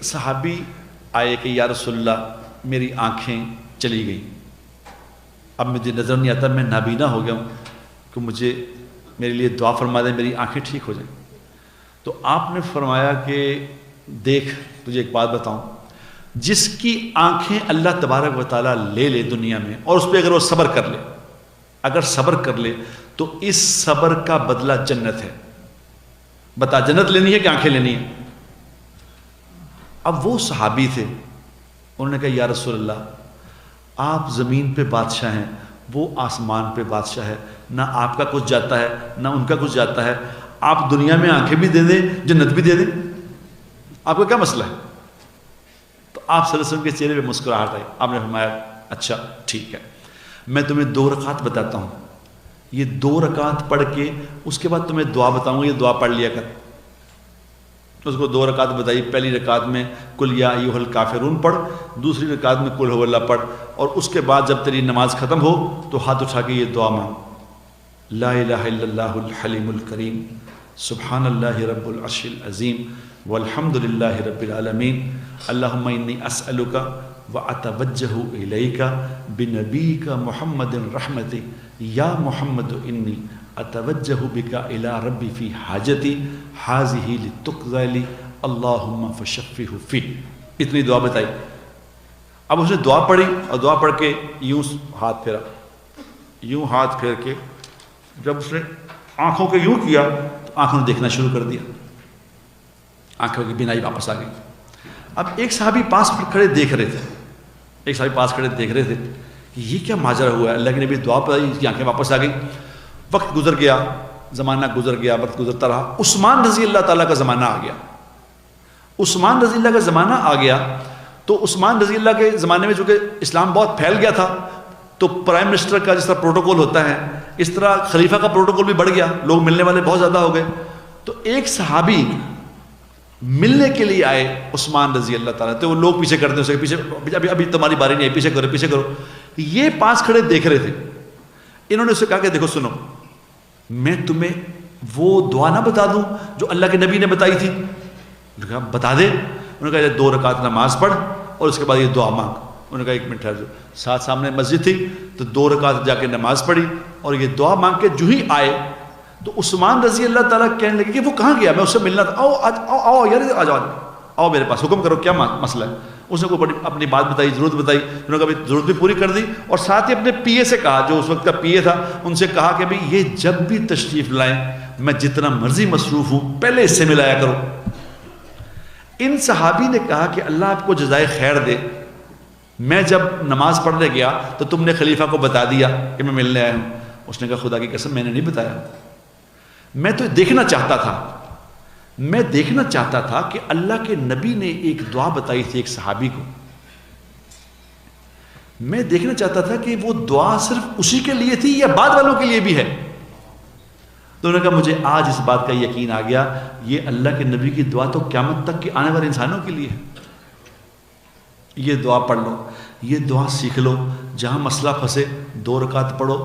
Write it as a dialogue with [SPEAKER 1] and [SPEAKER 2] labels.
[SPEAKER 1] صحابی آئے کہ یا رسول اللہ میری آنکھیں چلی گئیں، اب مجھے نظر نہیں آتا، میں نابینا ہو گیا ہوں، کہ مجھے میرے لیے دعا فرما دیں میری آنکھیں ٹھیک ہو جائیں۔ تو آپ نے فرمایا کہ دیکھ تجھے ایک بات بتاؤں، جس کی آنکھیں اللہ تبارک و تعالیٰ لے لے دنیا میں، اور اس پہ اگر وہ صبر کر لے، اگر صبر کر لے تو اس صبر کا بدلہ جنت ہے۔ بتا جنت لینی ہے کہ آنکھیں لینی ہے؟ اب وہ صحابی تھے، انہوں نے کہا یا رسول اللہ آپ زمین پہ بادشاہ ہیں، وہ آسمان پہ بادشاہ ہے، نہ آپ کا کچھ جاتا ہے نہ ان کا کچھ جاتا ہے، آپ دنیا میں آنکھیں بھی دے دیں جنت بھی دے دیں، آپ کا کیا مسئلہ ہے؟ تو آپ صلی اللہ علیہ وسلم کے چہرے پہ مسکراہٹ آئی، آپ نے فرمایا اچھا ٹھیک ہے، میں تمہیں 2 رکعت بتاتا ہوں، یہ 2 رکعت پڑھ کے اس کے بعد تمہیں دعا بتاؤں گا، یہ دعا پڑھ لیا کر۔ اس کو 2 رکعت بتائی، پہلی رکعت میں کل یا ایھا الکافرون پڑھ، دوسری رکعت میں کل ھو اللہ پڑھ، اور اس کے بعد جب تیری نماز ختم ہو تو ہاتھ اٹھا کے یہ دعا مانگ، لا الہ الا اللہ الحلیم الکریم سبحان اللہ رب العرش العظیم والحمد للہ رب العالمین اللہم انی اسألک واتوجہ الیک بنبیک محمد رحمتی یا محمد انی اتوجہ بک الی ربی فی حاجتی حاذہ لتقضی لی اللہم فشفہ فی۔ اتنی دعا بتائی۔ اب اس نے دعا پڑھی اور دعا پڑھ کے یوں ہاتھ پھیرا، یوں ہاتھ پھیر کے جب اس نے آنکھوں کے یوں کیا تو آنکھوں نے دیکھنا شروع کر دیا، آنکھوں کی بینائی واپس آ گئی۔ اب ایک صحابی پاس کھڑے دیکھ رہے تھے، ایک صحابی پاس کھڑے دیکھ رہے تھے کہ یہ کیا ماجرا ہوا ہے، اللہ کے نبی دعا پڑھی، اس کی آنکھیں واپس آ گئی۔ وقت گزر گیا، زمانہ گزر گیا، وقت گزرتا رہا، عثمان رضی اللہ تعالیٰ کا زمانہ آ گیا۔ عثمان رضی اللہ کا زمانہ آ گیا تو عثمان رضی اللہ کے زمانے میں چونکہ اسلام بہت پھیل گیا تھا تو پرائم منسٹر کا جس طرح پروٹوکول ہوتا ہے اس طرح خلیفہ کا پروٹوکول بھی بڑھ گیا، لوگ ملنے والے بہت زیادہ ہو گئے۔ تو ایک صحابی ملنے کے لیے آئے عثمان رضی اللہ تعالیٰ، تو وہ لوگ پیچھے کرتے ہیں، پیچھے ابھی تمہاری باری نہیں ہے، پیچھے کرو پیچھے کرو۔ یہ پاس کھڑے دیکھ رہے تھے، انہوں نے اسے کہا کہ دیکھو سنو، میں تمہیں وہ دعا نہ بتا دوں جو اللہ کے نبی نے بتائی تھی؟ انہوں نے کہا بتا دے۔ انہوں نے کہا 2 رکعت نماز پڑھ اور اس کے بعد یہ دعا مانگ۔ انہوں نے کہا 1 منٹ ٹھہر جاؤ۔ ساتھ سامنے مسجد تھی تو 2 رکعت جا کے نماز پڑھی اور یہ دعا مانگ کے جو ہی آئے تو عثمان رضی اللہ تعالیٰ کہنے لگے کہ وہ کہاں گیا، میں اس سے ملنا تھا، آؤ آؤ یار آ جاؤ، آؤ میرے پاس، حکم کرو کیا مسئلہ ہے۔ اس نے کوئی اپنی بات بتائی، ضرورت بتائی، انہوں نے کہا ضرورت بھی پوری کر دی، اور ساتھ ہی اپنے پی اے سے کہا، جو اس وقت کا پی اے تھا، ان سے کہا کہ بھئی یہ جب بھی تشریف لائیں میں جتنا مرضی مصروف ہوں پہلے اس سے ملایا کرو۔ ان صحابی نے کہا کہ اللہ آپ کو جزائے خیر دے، میں جب نماز پڑھنے گیا تو تم نے خلیفہ کو بتا دیا کہ میں ملنے آیا ہوں۔ اس نے کہا خدا کی قسم میں نے نہیں بتایا، میں تو دیکھنا چاہتا تھا، میں دیکھنا چاہتا تھا کہ اللہ کے نبی نے ایک دعا بتائی تھی ایک صحابی کو، میں دیکھنا چاہتا تھا کہ وہ دعا صرف اسی کے لیے تھی یا بعد والوں کے لیے بھی ہے۔ تو انہوں نے کہا مجھے آج اس بات کا یقین آ گیا، یہ اللہ کے نبی کی دعا تو قیامت تک کے آنے والے انسانوں کے لیے ہے۔ یہ دعا پڑھ لو، یہ دعا سیکھ لو، جہاں مسئلہ پھنسے 2 رکعت پڑھو۔